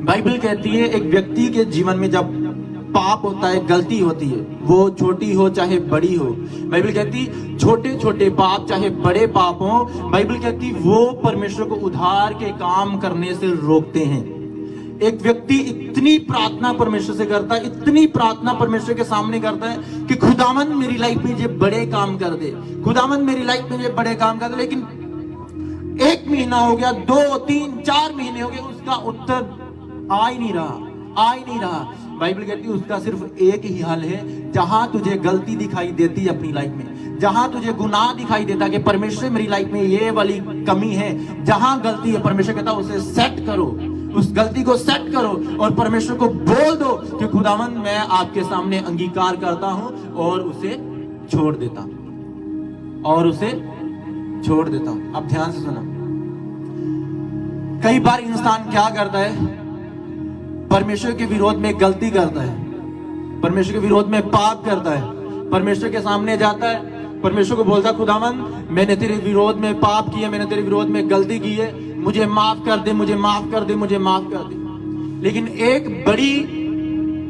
Bible कहती है एक व्यक्ति के जीवन में जब पाप होता है, गलती होती है, वो छोटी हो चाहे बड़ी हो, बाइबल कहती छोटे छोटे पाप चाहे बड़े पाप हो, बाइबल कहती वो परमेश्वर को उद्धार के काम करने से रोकते हैं। एक व्यक्ति इतनी प्रार्थना परमेश्वर से करता है, इतनी प्रार्थना परमेश्वर के सामने करता है कि खुदावंद मेरी लाइफ में ये बड़े काम कर दे, खुदावंद मेरी लाइफ में ये बड़े काम कर दे, लेकिन 1 महीना हो गया, 2, 3, 4 महीने हो गए, उसका उत्तर आ ही नहीं रहा। बाइबल कहती है उसका सिर्फ एक ही हाल है, जहां तुझे गलती दिखाई देती है अपनी लाइफ में, जहां तुझे गुनाह दिखाई देता कि परमेश्वर मेरी लाइफ में ये वाली कमी है, जहां गलती है परमेश्वर कहता उसे सेट करो, उस गलती को सेट करो और परमेश्वर को बोल दो कि खुदावंद मैं आपके सामने अंगीकार करता हूं और उसे छोड़ देता हूं। अब ध्यान से सुना, कई बार इंसान क्या करता है, परमेश्वर के विरोध में गलती करता है, परमेश्वर के विरोध में पाप करता है, परमेश्वर के सामने जाता है, परमेश्वर को बोलता है खुदावंद मैंने तेरे विरोध में पाप किया, मैंने तेरे विरोध में गलती की है, मुझे माफ कर दे, मुझे माफ कर दे। लेकिन एक बड़ी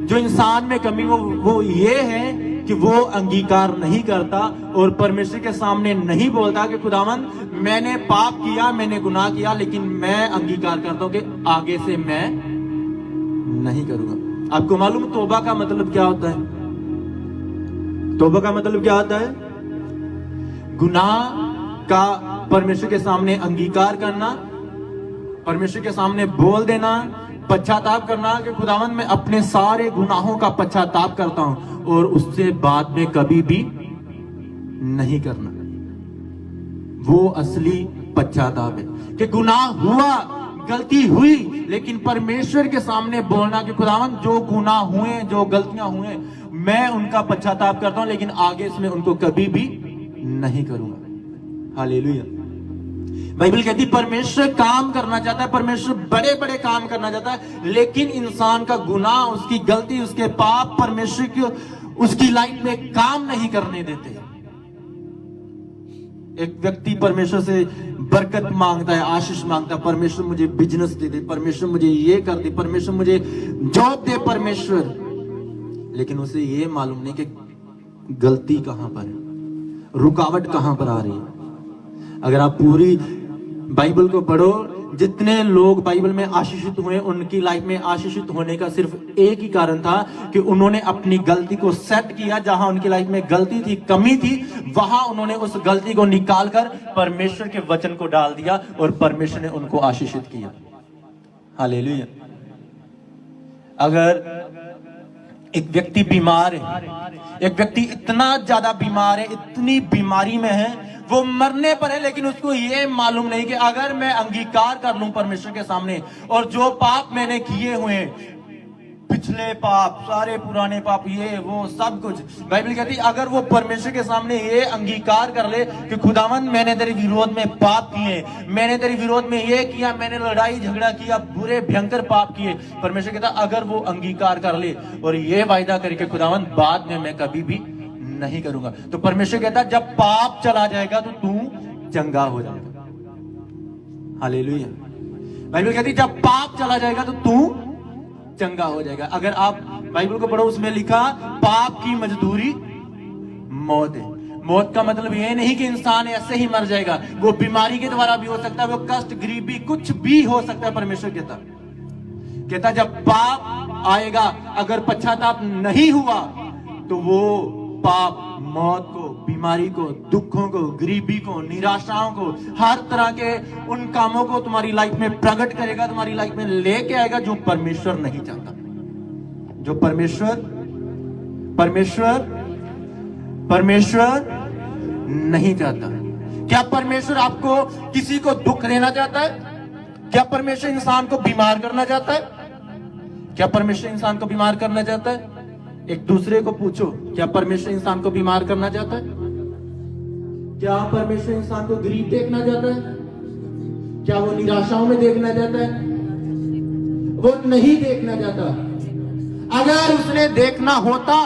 जो इंसान में कमी वो ये है कि वो अंगीकार नहीं करता और परमेश्वर के सामने नहीं बोलता कि खुदावंद मैंने पाप किया, मैंने गुनाह किया, लेकिन मैं अंगीकार करता हूं कि आगे से मैं नहीं करूंगा। आपको मालूम तौबा का मतलब क्या होता है? तौबा का मतलब क्या होता है? गुनाह का परमेश्वर के सामने अंगीकार करना, परमेश्वर के सामने बोल देना, पश्चाताप करना कि खुदावंद मैं अपने सारे गुनाहों का पश्चाताप करता हूं और उससे बाद में कभी भी नहीं करना। वो असली पश्चाताप है कि गुनाह हुआ, गलती हुई, लेकिन परमेश्वर के सामने बोलना कि खुदावंद जो गुनाह हुए, जो गलतियां हुए, मैं उनका पश्चाताप करता हूं, लेकिन आगे से मैं उनको कभी भी नहीं करूंगा। हालेलुया। बाइबल कहती परमेश्वर काम करना चाहता है, परमेश्वर बड़े बड़े काम करना चाहता है, लेकिन इंसान का गुनाह, उसकी गलती, उसके पाप परमेश्वर की उसकी लाइफ में काम नहीं करने देते। एक व्यक्ति परमेश्वर से बरकत मांगता है, आशीष मांगता है, परमेश्वर मुझे बिजनेस दे दे, परमेश्वर मुझे ये कर दे, परमेश्वर मुझे जॉब दे परमेश्वर, लेकिन उसे ये मालूम नहीं कि गलती कहां पर है, रुकावट कहां पर आ रही है। अगर आप पूरी बाइबल को पढ़ो, जितने लोग बाइबल में आशीषित हुए, उनकी लाइफ में आशीषित होने का सिर्फ एक ही कारण था कि उन्होंने अपनी गलती को सेट किया। जहां उनकी लाइफ में गलती थी, कमी थी, वहां उन्होंने उस गलती को निकालकर परमेश्वर के वचन को डाल दिया और परमेश्वर ने उनको आशीषित किया। हालेलुया। अगर एक व्यक्ति बीमार है, एक व्यक्ति इतना ज्यादा बीमार है, इतनी बीमारी में है, वो मरने पर है, लेकिन उसको ये मालूम नहीं कि अगर मैं अंगीकार कर लूं परमेश्वर के सामने और जो पाप मैंने किए हुए, पिछले पाप, सारे पुराने पाप, ये वो सब कुछ, बाइबल कहती है अगर वो परमेश्वर के सामने ये अंगीकार कर ले कि खुदावंद मैंने तेरे विरोध में पाप किए, मैंने तेरे विरोध में ये किया, मैंने लड़ाई झगड़ा किया, बुरे भयंकर पाप किए, परमेश्वर कहता अगर वो अंगीकार कर ले और ये वायदा करे कि खुदावंद बाद में मैं कभी भी नहीं करूंगा, तो परमेश्वर कहता जब पाप चला जाएगा तो तू चंगा हो जाएगा। हालेलुया। बाइबल कहती जब पाप चला जाएगा तो तू चंगा हो जाएगा। अगर आप बाइबल को पढ़ो, उसमें लिखा पाप की मजदूरी मौत है। मौत का मतलब ये नहीं कि इंसान ऐसे ही मर जाएगा, वो बीमारी के द्वारा भी हो सकता है, वो कष्ट, गरीबी, कुछ भी हो सकता है। परमेश्वर कहता जब पाप आएगा, अगर पश्चाताप नहीं हुआ तो वो पाप मौत को, बीमारी को, दुखों को, गरीबी को, निराशाओं को, हर तरह के उन कामों को तुम्हारी लाइफ में प्रकट करेगा, तुम्हारी लाइफ में लेके आएगा जो परमेश्वर नहीं चाहता, जो परमेश्वर नहीं चाहता। क्या परमेश्वर आपको किसी को दुख देना चाहता है? क्या परमेश्वर इंसान को बीमार करना चाहता है? क्या परमेश्वर इंसान को बीमार करना चाहता है? एक दूसरे को पूछो, क्या परमेश्वर इंसान को बीमार करना चाहता है? क्या परमेश्वर इंसान को गरीब देखना चाहता है? क्या वो निराशाओं में देखना चाहता है? वो नहीं देखना चाहता। अगर उसने देखना होता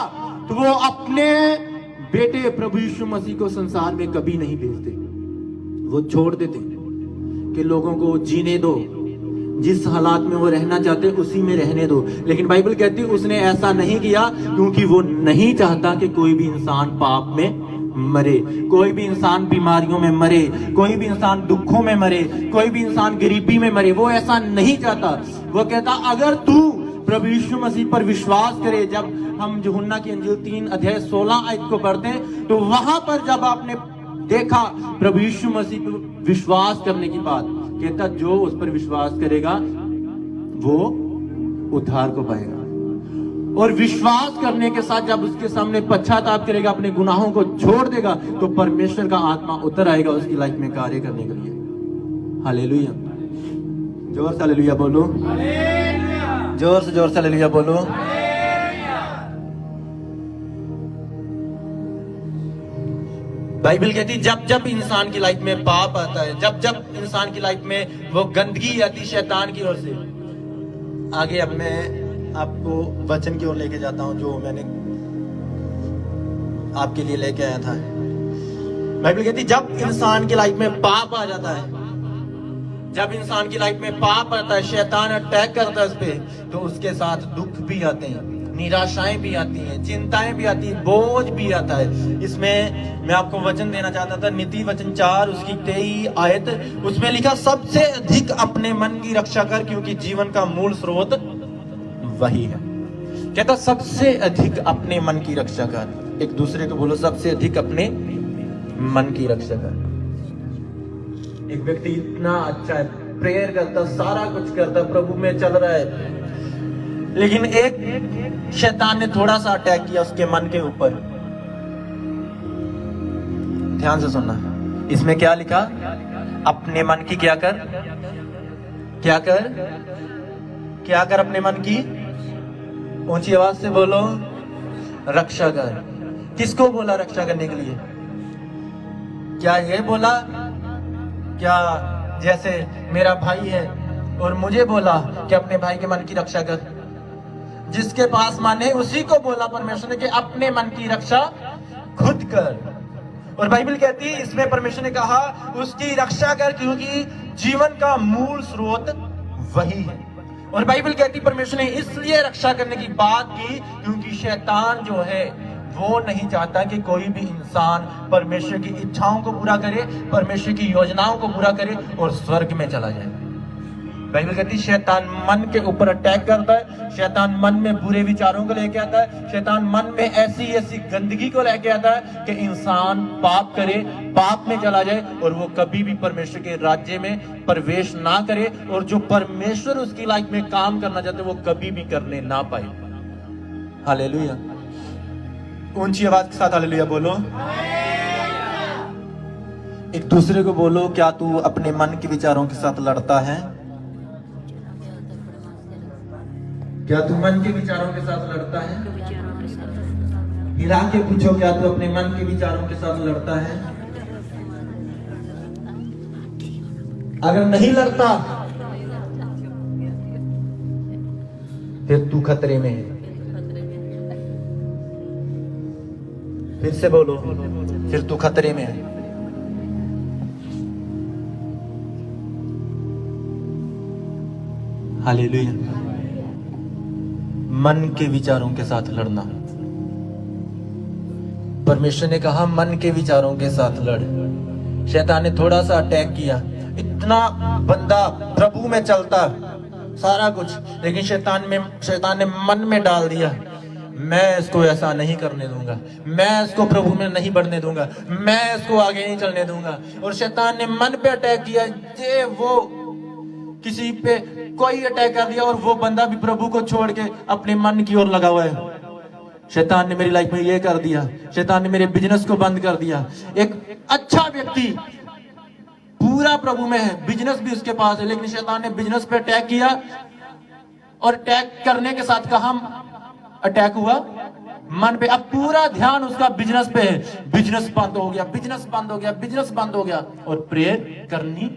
तो वो अपने बेटे प्रभु यीशु मसीह को संसार में कभी नहीं भेजते, वो छोड़ देते कि लोगों को जीने दो, जिस हालात में वो रहना चाहते उसी में रहने दो। लेकिन बाइबल कहती है उसने ऐसा नहीं किया क्योंकि वो नहीं चाहता कि कोई भी इंसान पाप में मरे, कोई भी इंसान बीमारियों में मरे, कोई भी इंसान दुखों में मरे, कोई भी इंसान गरीबी में मरे। वो ऐसा नहीं चाहता। वो कहता अगर तू प्रभु यीशु मसीह पर विश्वास करे, जब हम यूहन्ना की अंजील 3:16 को पढ़ते हैं तो वहां पर जब आपने देखा प्रभु यीशु मसीह पर विश्वास करने की बात, कहता जो उस पर विश्वास करेगा वो उद्धार को पाएगा। और विश्वास करने के साथ जब उसके सामने पश्चाताप करेगा, अपने गुनाहों को छोड़ देगा, तो परमेश्वर का आत्मा उतर आएगा उसकी लाइफ में कार्य करने के लिए। हालेलुया, जोर से हालेलुया बोलो, जोर से हालेलुया बोलो। बाइबल कहती है जब जब इंसान की लाइफ में पाप आता है, जब जब इंसान की लाइफ में वो गंदगी आती शैतान की ओर से। आगे अब मैं आपको वचन की ओर लेके जाता हूं जो मैंने आपके लिए लेके आया था। बाइबल कहती है जब इंसान की लाइफ में पाप आ जाता है, जब इंसान की लाइफ में पाप आता है, शैतान अटैक करता है उस पे, तो उसके साथ दुख भी आते हैं, निराशाएं भी आती हैं, चिंताएं भी आती हैं, बोझ भी आता है। इसमें मैं आपको वचन देना चाहता था, नीति वचन 4 उसकी 23 आयत, उसमें लिखा सबसे अधिक अपने मन की रक्षा कर क्योंकि जीवन का मूल स्रोत वही है। कहता सबसे अधिक अपने मन की रक्षा कर। एक दूसरे को बोलो सबसे अधिक अपने मन की रक्षा कर। एक व्यक्ति इतना अच्छा है, प्रेयर करता, सारा कुछ करता, प्रभु में चल रहा है, लेकिन एक शैतान ने थोड़ा सा अटैक किया उसके मन के ऊपर। ध्यान से सुनना, इसमें क्या लिखा? अपने मन की क्या कर, क्या कर, क्या कर अपने मन की, ऊंची आवाज से बोलो, रक्षा कर। किसको बोला रक्षा करने के लिए? क्या ये बोला? क्या जैसे मेरा भाई है और मुझे बोला कि अपने भाई के मन की रक्षा कर? जिसके पास मन है उसी को बोला परमेश्वर ने कि अपने मन की रक्षा खुद कर। और बाइबल कहती है इसमें परमेश्वर ने कहा उसकी रक्षा कर क्योंकि जीवन का मूल स्रोत वही है। और बाइबल कहती परमेश्वर ने इसलिए रक्षा करने की बात की क्योंकि शैतान जो है वो नहीं चाहता कि कोई भी इंसान परमेश्वर की इच्छाओं को पूरा करे, परमेश्वर की योजनाओं को पूरा करे और स्वर्ग में चला जाए। बाइबल कहती है शैतान मन के ऊपर अटैक करता है, शैतान मन में बुरे विचारों को लेके आता है, शैतान मन में ऐसी ऐसी गंदगी को लेके आता है कि इंसान पाप करे, पाप में चला जाए और वो कभी भी परमेश्वर के राज्य में प्रवेश ना करे, और जो परमेश्वर उसकी लाइफ में काम करना चाहते वो कभी भी करने ना पाए। हालेलुया, ऊंची आवाज के साथ हालेलुया बोलो। एक दूसरे को बोलो, क्या तू अपने मन के विचारों के साथ लड़ता है? क्या तू मन के विचारों के साथ लड़ता है? हिला के पूछो, क्या तू अपने मन के विचारों के साथ लड़ता है? अगर नहीं लड़ता फिर तू खतरे में है। फिर से बोलो, फिर तू खतरे में है। हालेलुया। मन के विचारों के साथ लड़ना, परमेश्वर ने कहा मन के विचारों के साथ लड़। शैतान ने थोड़ा सा अटैक किया, इतना बंदा प्रभु में चलता सारा कुछ, लेकिन शैतान ने मन में डाल दिया मैं इसको ऐसा नहीं करने दूंगा, मैं इसको प्रभु में नहीं बढ़ने दूंगा, मैं इसको आगे नहीं चलने दूंगा। और शैतान ने मन पे अटैक किया, जे वो किसी पे कोई अटैक कर दिया और वो बंदा भी प्रभु को छोड़ के अपने मन की ओर लगा हुआ है। शैतान ने मेरी लाइफ में ये कर दिया, शैतान ने मेरे बिजनेस को बंद कर दिया। एक अच्छा व्यक्ति पूरा प्रभु में है, बिजनेस भी उसके पास है, लेकिन शैतान ने बिजनेस पे अटैक किया और अटैक करने के साथ कहा अटैक हुआ मन पे। अब पूरा ध्यान उसका बिजनेस पे है, बिजनेस बंद हो गया, बिजनेस बंद हो गया, बिजनेस बंद हो गया और प्रेयर करनी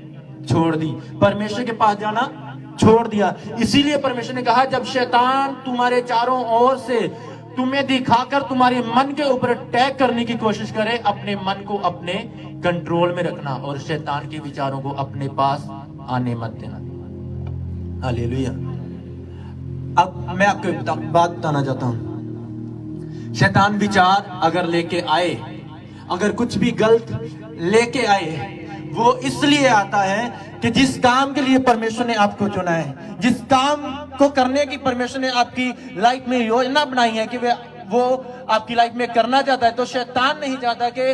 छोड़ दी, परमेश्वर के पास जाना छोड़ दिया। इसीलिए परमेश्वर ने कहा जब शैतान तुम्हारे चारों ओर से तुम्हें दिखाकर तुम्हारे मन के ऊपर अटैक करने की कोशिश करे, अपने मन को अपने कंट्रोल में रखना और शैतान के विचारों को अपने पास आने मत देना। हालेलुया। अब मैं आपको एक बात बताना चाहता हूं। शैतान विचार अगर लेके आए, अगर कुछ भी गलत लेके आए, वो इसलिए आता है कि जिस काम के लिए परमेश्वर ने आपको चुना है, जिस काम को करने की परमेश्वर ने आपकी लाइफ में योजना बनाई है कि वो आपकी लाइफ में करना चाहता है, तो शैतान नहीं चाहता कि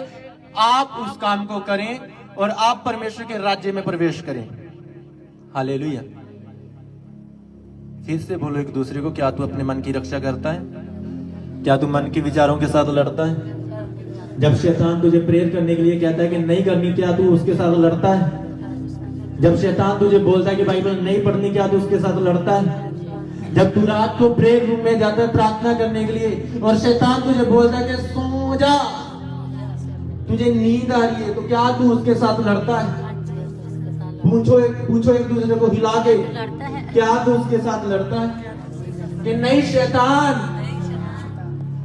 आप उस काम को करें और आप परमेश्वर के राज्य में प्रवेश करें। हालेलुया। फिर से बोलो एक दूसरे को, क्या तू अपने मन की रक्षा करता है? क्या तू मन के विचारों के साथ लड़ता है? जब शैतान तुझे प्रेयर करने के लिए कहता है कि नहीं करनी, क्या तू उसके साथ लड़ता है? जब शैतान तुझे बोलता है कि बाइबल नहीं पढ़नी, क्या तू उसके साथ लड़ता है? जब तू रात को प्रेयर रूम में जाता है प्रार्थना करने के लिए और शैतान तुझे बोलता है कि सो जा, तुझे नींद आ रही है, तो क्या तू उसके साथ लड़ता है? पूछो एक दूसरे को हिला के, क्या तू उसके साथ लड़ता है? कि नहीं शैतान,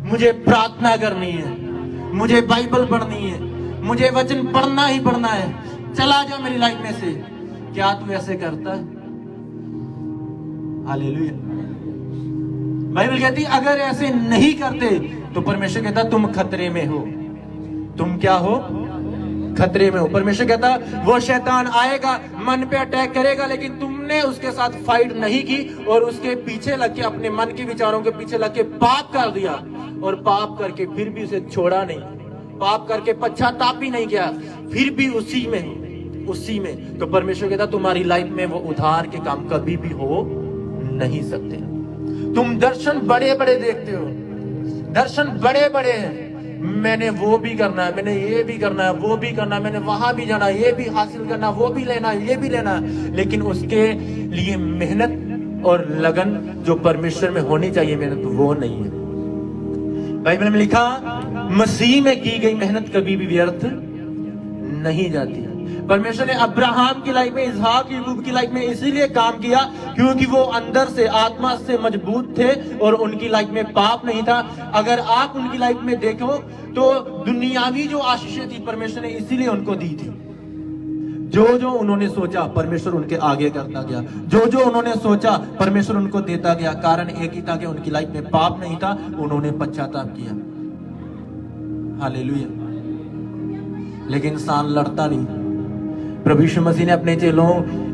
मुझे प्रार्थना करनी है, मुझे बाइबल पढ़नी है, मुझे वचन पढ़ना ही पढ़ना है, चला जा मेरी लाइफ में से। क्या तू ऐसे करता है? हालेलुया। बाइबल कहती है अगर ऐसे नहीं करते तो परमेश्वर कहता तुम खतरे में हो। तुम क्या हो? खतरे में हो। परमेश्वर कहता वो शैतान आएगा, मन पे अटैक करेगा, लेकिन तुमने उसके साथ फाइट नहीं की और उसके पीछे लग के, अपने मन के विचारों के पीछे लग के पाप कर दिया, और पाप करके फिर भी उसे छोड़ा नहीं, पाप करके पश्चाताप भी नहीं किया, फिर भी उसी में। तो परमेश्वर कहता तुम्हारी लाइफ में वो उद्धार के काम कभी भी हो नहीं सकते। तुम दर्शन बड़े बड़े देखते हो, दर्शन बड़े बड़े हैं, मैंने वो भी करना है, मैंने ये भी करना है, वो भी करना है, मैंने वहां भी जाना, ये भी हासिल करना, वो भी लेना, ये भी लेना, लेकिन उसके लिए मेहनत और लगन जो परमेश्वर में होनी चाहिए, मेहनत वो नहीं है। बाइबल में लिखा मसीह में की गई मेहनत कभी भी व्यर्थ नहीं जाती। परमेश्वर ने अब्राहम की लाइफ में, इसहाक याकूब की लाइफ में इसीलिए काम किया क्योंकि वो अंदर से आत्मा से मजबूत थे और उनकी लाइफ में पाप नहीं था। अगर आप उनकी लाइफ में देखो तो दुनियावी जो आशीषें थी परमेश्वर ने इसीलिए उनको दी थी। जो उन्होंने सोचा परमेश्वर उनके आगे करता गया, जो उन्होंने सोचा परमेश्वर उनको देता गया। कारण एक ही था कि उनकी लाइफ में पाप नहीं था, उन्होंने पश्चाताप किया। हालेलुया। लेकिन इंसान लड़ता नहीं। प्रभु यीशु मसीह ने अपने चेलों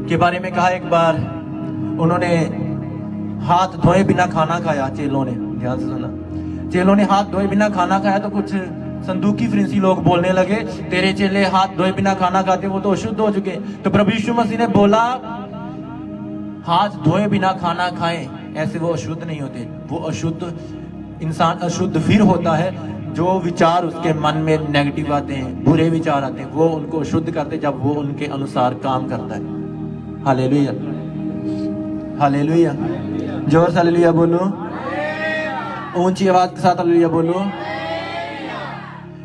के बारे में कहा, एक बार उन्होंने हाथ धोए बिना खाना खाया। चेलों ने, ध्यान से सुना, चेलों ने हाथ धोए बिना खाना खाया तो कुछ संदूकी फरीसी लोग बोलने लगे, तेरे चेले हाथ धोए बिना खाना खाते, वो तो अशुद्ध हो चुके। तो प्रभु यीशु मसीह ने बोला हाथ धोए बिना खाना खाएं, ऐसे वो अशुद्ध नहीं होते। वो अशुद्ध इंसान अशुद्ध फिर होता है जो विचार उसके मन में नेगेटिव आते हैं, बुरे विचार आते हैं, वो उनको शुद्ध करते जब वो उनके अनुसार काम करता है। Hallelujah, hallelujah. जोर से हालेलुया बोलो, ऊंची आवाज के साथ हालेलुया बोलो।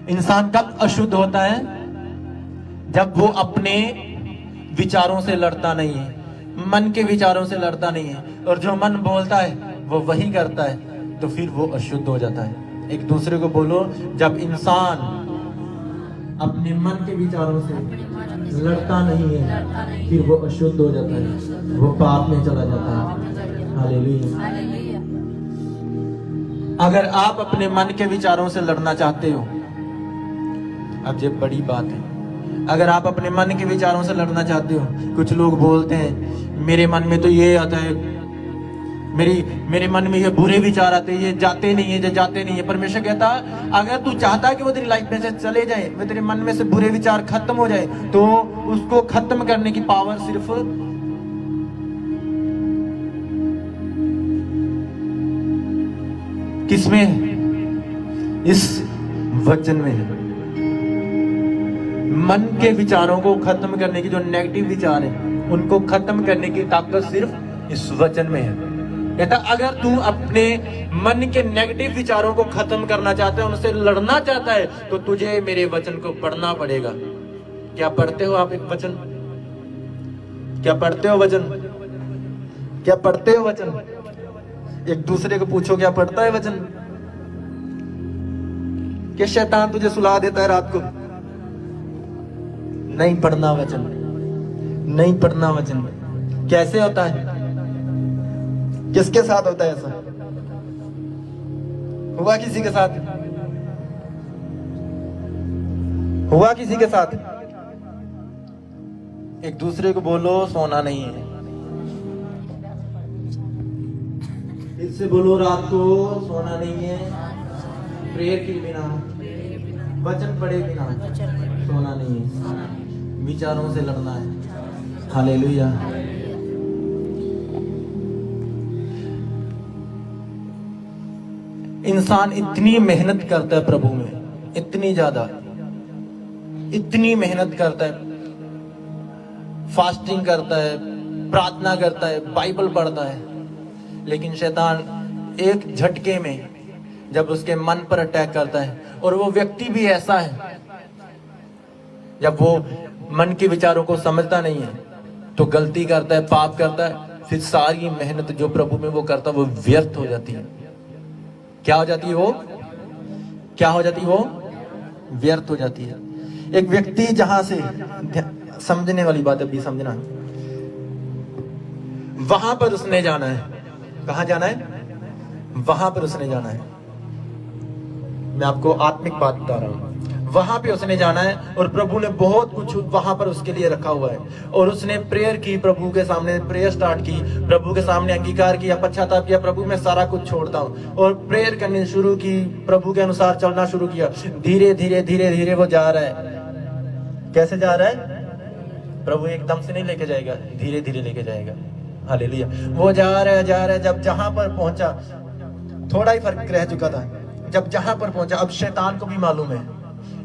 इंसान कब अशुद्ध होता है? जब वो अपने विचारों से लड़ता नहीं है, मन के विचारों से लड़ता नहीं है, और जो मन बोलता है वो वही करता है, तो फिर वो अशुद्ध हो जाता है। एक दूसरे को बोलो, जब इंसान अपने मन के विचारों से लड़ता नहीं है फिर वो अशुद्ध हो जाता है, वो पाप में चला जाता है। हालेलुया। अगर आप अपने मन के विचारों से लड़ना चाहते हो, अब ये बड़ी बात है, अगर आप अपने मन के विचारों से लड़ना चाहते हो, कुछ लोग बोलते हैं मेरे मन में तो ये आता है, मेरे मन में ये बुरे विचार आते हैं, ये जाते नहीं है, ये जाते नहीं है। परमेश्वर कहता अगर तू चाहता है कि वो तेरी लाइफ में से चले जाए, वो तेरे मन में से बुरे विचार खत्म हो जाए, तो उसको खत्म करने की पावर सिर्फ किसमें है? इस वचन में है। मन के विचारों को खत्म करने की, जो नेगेटिव विचार है उनको खत्म करने की ताकत सिर्फ इस वचन में है। कहता अगर तू अपने मन के नेगेटिव विचारों को खत्म करना चाहता है, उनसे लड़ना चाहता है, तो तुझे मेरे वचन को पढ़ना पड़ेगा। क्या पढ़ते हो आप? एक वचन क्या पढ़ते हो? वचन क्या पढ़ते हो? वचन एक दूसरे को पूछो, क्या पढ़ता है वचन? क्या शैतान तुझे सुला देता है रात को? नहीं पढ़ना वचन, नहीं पढ़ना वचन। कैसे होता है? किसके साथ होता है ऐसा? हुआ किसी के साथ? हुआ किसी के साथ? एक दूसरे को बोलो सोना नहीं है। इससे बोलो रात को सोना नहीं है। प्रेयर के बिना, वचन पढ़े बिना सोना नहीं है। विचारों से लड़ना है। हालेलुया। इंसान इतनी मेहनत करता है प्रभु में, इतनी ज्यादा, इतनी मेहनत करता है, फास्टिंग करता है, प्रार्थना करता है, बाइबल पढ़ता है, लेकिन शैतान एक झटके में जब उसके मन पर अटैक करता है, और वो व्यक्ति भी ऐसा है, जब वो मन के विचारों को समझता नहीं है तो गलती करता है, पाप करता है, फिर सारी मेहनत जो प्रभु में वो करता है वो व्यर्थ हो जाती है। क्या हो जाती है वो? क्या हो जाती है वो? व्यर्थ हो जाती है। एक व्यक्ति जहां से, समझने वाली बात अभी समझना, वहां पर उसने जाना है। कहां जाना है? वहां पर उसने जाना है। मैं आपको आत्मिक बात बता रहा हूं। वहां पे उसने जाना है और प्रभु ने बहुत कुछ वहां पर उसके लिए रखा हुआ है, और उसने प्रेयर की, प्रभु के सामने प्रेयर स्टार्ट की, प्रभु के सामने अंगीकार किया, पश्चाताप किया, प्रभु मैं सारा कुछ छोड़ता हूं, और प्रेयर करनी शुरू की, प्रभु के अनुसार चलना शुरू किया। धीरे धीरे धीरे धीरे वो जा रहा है। कैसे जा रहा है? प्रभु एकदम से नहीं लेके जाएगा, धीरे धीरे लेके जाएगा। हालेलुया। वो जा रहा है, जा रहा है, जब जहां पर पहुंचा, थोड़ा ही फर्क रह चुका था, जब जहां पर पहुंचा, अब शैतान को भी मालूम है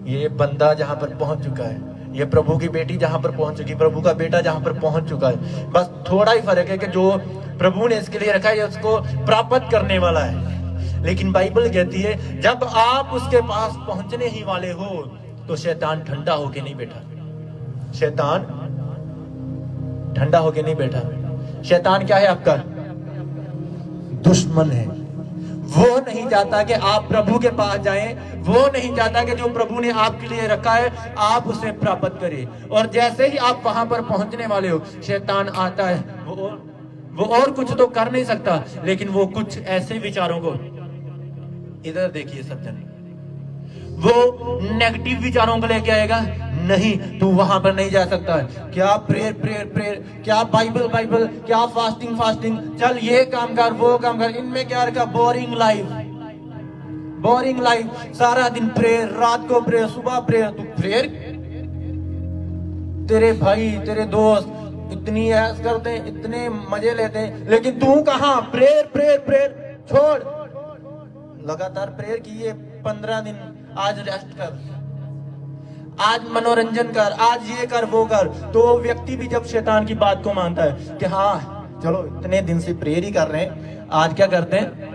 ये बंदा जहां पर पहुंच चुका है, ये प्रभु की बेटी जहां पर पहुंच चुकी, प्रभु का बेटा जहां पर पहुंच चुका है, बस थोड़ा ही फर्क है कि जो प्रभु ने इसके लिए रखा है उसको प्राप्त करने वाला है। लेकिन बाइबल कहती है जब आप उसके पास पहुंचने ही वाले हो तो शैतान ठंडा होके नहीं बैठा। शैतान ठंडा होके नहीं बैठा। शैतान क्या है? आपका दुश्मन है। वो नहीं चाहता कि आप प्रभु के पास जाएं, वो नहीं चाहता कि जो प्रभु ने आपके लिए रखा है आप उसे प्राप्त करें। और जैसे ही आप वहां पर पहुंचने वाले हो, शैतान आता है। वो और कुछ तो कर नहीं सकता, लेकिन वो कुछ ऐसे विचारों को, इधर देखिए सज्जन, वो नेगेटिव विचारों को लेके आएगा। नहीं, तू वहां पर नहीं जा सकता है। क्या प्रेयर प्रेयर प्रेयर, क्या बाइबल बाइबल, क्या फास्टिंग फास्टिंग, चल ये काम कर, वो काम कर, इनमें क्या रखा? बोरिंग लाइफ, बोरिंग लाइफ, सारा दिन प्रेयर, रात को प्रेयर, सुबह प्रेयर। तू प्रेयर, तेरे भाई तेरे दोस्त इतनी ऐस करते हैं, इतने मजे लेते हैं, लेकिन तू कहां? प्रेयर प्रेयर प्रेयर छोड़। लगातार प्रेयर किए 15 दिन, आज रेस्ट कर, आज मनोरंजन कर, आज ये कर वो कर। तो वो व्यक्ति भी जब शैतान की बात को मानता है कि हाँ चलो इतने दिन से प्रेयर ही कर रहे हैं, आज क्या करते हैं?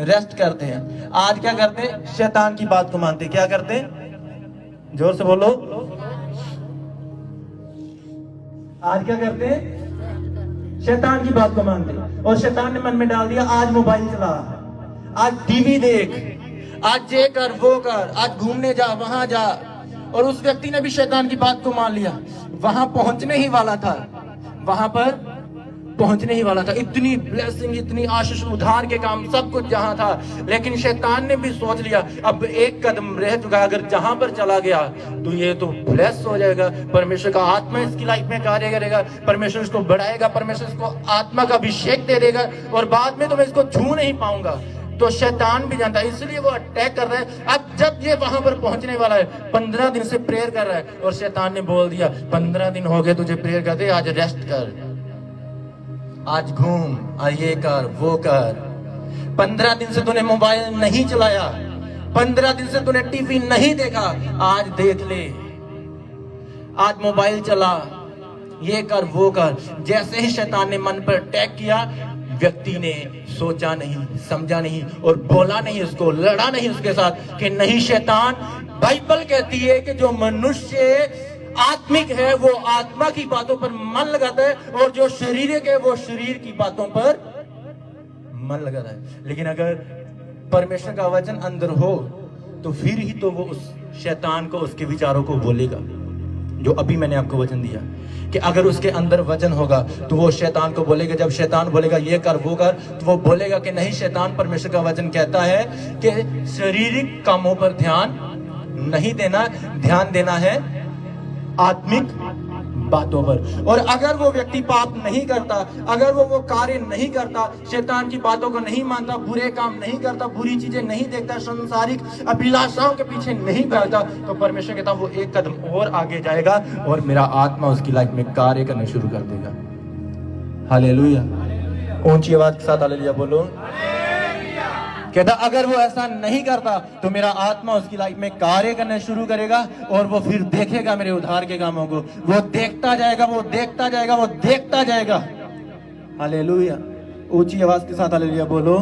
रेस्ट करते हैं। आज क्या करते हैं? शैतान की बात को मानते हैं। क्या करते हैं? जोर से बोलो। आज क्या करते हैं? शैतान की बात को मानते हैं। और शैतान ने मन में डाल दिया आज मोबाइल चला, आज टीवी देख, आज ये कर वो कर, आज घूमने जा, वहां जा। और उस व्यक्ति ने भी शैतान की बात को मान लिया। वहां पहुंचने ही वाला था, वहां पर पहुंचने ही वाला था। इतनी ब्लेसिंग, इतनी आशीष, उद्धार के काम, सब कुछ जहां था, लेकिन शैतान ने भी सोच लिया अब एक कदम रह चुका, अगर जहां पर चला गया तो ये तो ब्लेस हो जाएगा, परमेश्वर का आत्मा इसकी लाइफ में कार्य करेगा, परमेश्वर इसको बढ़ाएगा, परमेश्वर इसको आत्मा का अभिषेक दे देगा, और बाद में तो मैं इसको छू नहीं पाऊंगा। तो शैतान भी जानता है, इसलिए वो अटैक कर रहा है। अब जब ये वहां पर पहुंचने वाला है, 15 दिन से प्रेयर कर रहा है, और शैतान ने बोल दिया 15 दिन हो गए तुझे प्रेयर करते, आज रेस्ट कर, आज घूम, आज ये कर वो कर। 15 दिन से तूने मोबाइल नहीं चलाया, 15 दिन से तूने टीवी नहीं देखा, आज देख ले, आज मोबाइल चला, ये कर वो कर। जैसे ही शैतान ने मन पर अटैक किया, व्यक्ति ने सोचा नहीं, समझा नहीं, और बोला नहीं, उसको लड़ा नहीं उसके साथ कि नहीं शैतान, बाइबल कहती है कि जो मनुष्य आत्मिक है वो आत्मा की बातों पर मन लगाता है, और जो शरीर है वो शरीर की बातों पर मन लगाता है। लेकिन अगर परमेश्वर का वचन अंदर हो तो फिर ही तो वो उस शैतान को, उसके विचारों को बोलेगा। जो अभी मैंने आपको वचन दिया, कि अगर उसके अंदर वचन होगा तो वो शैतान को बोलेगा, जब शैतान बोलेगा ये कर वो कर, तो वो बोलेगा कि नहीं, शैतान परमेश्वर का वचन कहता है कि शारीरिक कामों पर ध्यान नहीं देना, ध्यान देना है आत्मिक बातों पर। और अगर वो व्यक्ति पाप नहीं करता, अगर वो कार्य नहीं करता, शैतान की बातों को नहीं मानता, बुरे काम नहीं करता, बुरी चीजें नहीं देखता, संसारिक अभिलाषाओं के पीछे नहीं भागता, तो परमेश्वर कहता वो एक कदम और आगे जाएगा और मेरा आत्मा उसकी लाइफ में कार्य करना शुरू कर देगा। हालेलुया। ऊंची आवाज के साथ हालेलुया बोलो। कहता अगर वो ऐसा नहीं करता तो मेरा आत्मा उसकी लाइफ में कार्य करना शुरू करेगा और वो फिर देखेगा मेरे उद्धार के कामों को, वो देखता जाएगा, वो देखता जाएगा, वो देखता जाएगा। हालेलुया। ऊंची आवाज के साथ हालेलुया बोलो।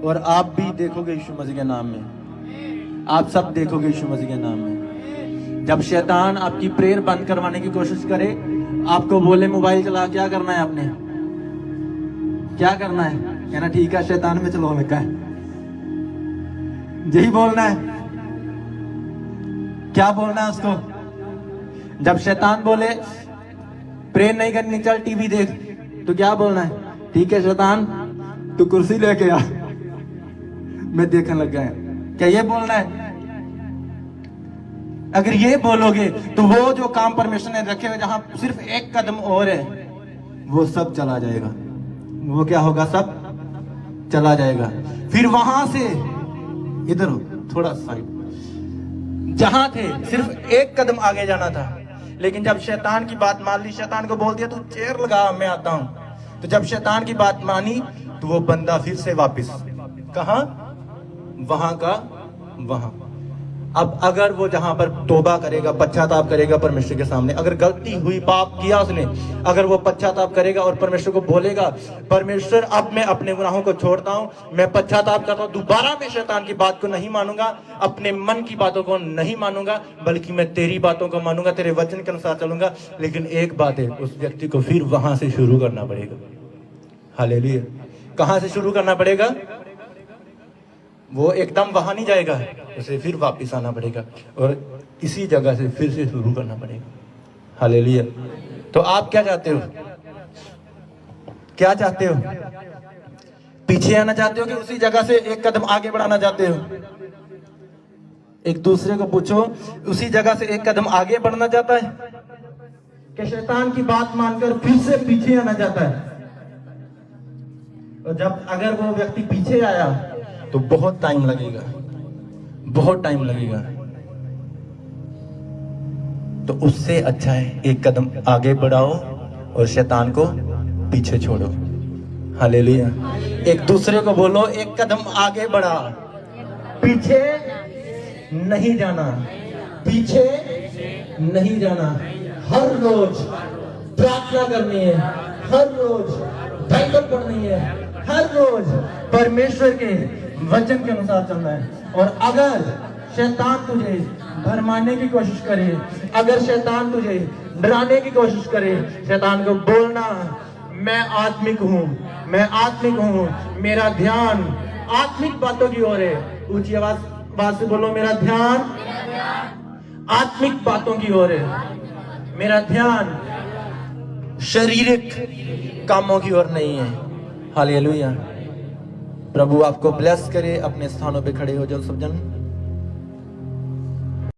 और आप भी देखोगे यीशु मसीह के नाम में, आप सब देखोगे यीशु मसीह के नाम में। जब शैतान आपकी प्रेयर बंद करवाने की कोशिश करे, आपको बोले मोबाइल चला, क्या करना है आपने, क्या करना है, कहना ठीक है शैतान में चलो लगा है, यही बोलना है। क्या बोलना है उसको? जब शैतान बोले प्रेयर नहीं करनी, चल टीवी देख, तो क्या बोलना है? ठीक है शैतान, तू कुर्सी लेके आ, मैं देखने लग गया। क्या ये बोलना है? अगर ये बोलोगे तो वो जो काम परमेश्वर ने रखे हुए जहां सिर्फ एक कदम और है, वो सब चला जाएगा। वो क्या होगा? सब चला जाएगा। फिर वहां से इधर थोड़ा साइड, जहां थे सिर्फ एक कदम आगे जाना था, लेकिन जब शैतान की बात मान ली, शैतान को बोल दिया तू चेयर लगा मैं आता हूं, तो जब शैतान की बात मानी तो वो बंदा फिर से वापस कहां? वहां का वहां। अब अगर वो जहां पर तौबा करेगा, पश्चाताप करेगा परमेश्वर के सामने, अगर गलती हुई, पाप किया उसने, अगर वो पश्चाताप करेगा और परमेश्वर को बोलेगा परमेश्वर अब मैं अपने गुनाहों को छोड़ता हूं, मैं पश्चाताप करता हूं, दोबारा मैं शैतान की बात को नहीं मानूंगा, अपने मन की बातों को नहीं मानूंगा, बल्कि मैं तेरी बातों को मानूंगा, तेरे वचन के अनुसार चलूंगा। लेकिन एक बात है, उस व्यक्ति को फिर वहां से शुरू करना पड़ेगा। हालेलुया। कहां से शुरू करना पड़ेगा? वो एकदम वहां नहीं जाएगा, उसे फिर वापस आना पड़ेगा और इसी जगह से फिर से शुरू करना पड़ेगा। हालेलुया। तो आप क्या चाहते हो? क्या चाहते हो? पीछे आना चाहते हो कि उसी जगह से एक कदम आगे बढ़ाना चाहते हो? एक दूसरे को पूछो, उसी जगह से एक कदम आगे बढ़ना चाहता है कि शैतान की बात मानकर फिर से पीछे आना चाहता है? और जब अगर वो व्यक्ति पीछे आया तो बहुत टाइम लगेगा, बहुत टाइम लगेगा। तो उससे अच्छा है एक कदम आगे बढ़ाओ और शैतान को पीछे छोड़ो। हालेलुया। एक दूसरे को बोलो, एक कदम आगे बढ़ा, पीछे नहीं जाना, पीछे नहीं जाना। हर रोज प्रार्थना करनी है, हर रोज बाइबल पढ़नी है, हर रोज परमेश्वर के वचन के अनुसार चलना है। और अगर शैतान तुझे भरमाने की कोशिश करे, अगर शैतान तुझे डराने की कोशिश करे, शैतान को बोलना मैं आत्मिक हूं, मैं आत्मिक हूं, मेरा ध्यान आत्मिक बातों की ओर है। ऊंची आवाज से बोलो, मेरा ध्यान आत्मिक बातों की ओर है, मेरा ध्यान शारीरिक कामों की ओर नहीं है। हालेलुया। प्रभु आपको ब्लेस करे। अपने स्थानों पे खड़े हो जाओ सब जन।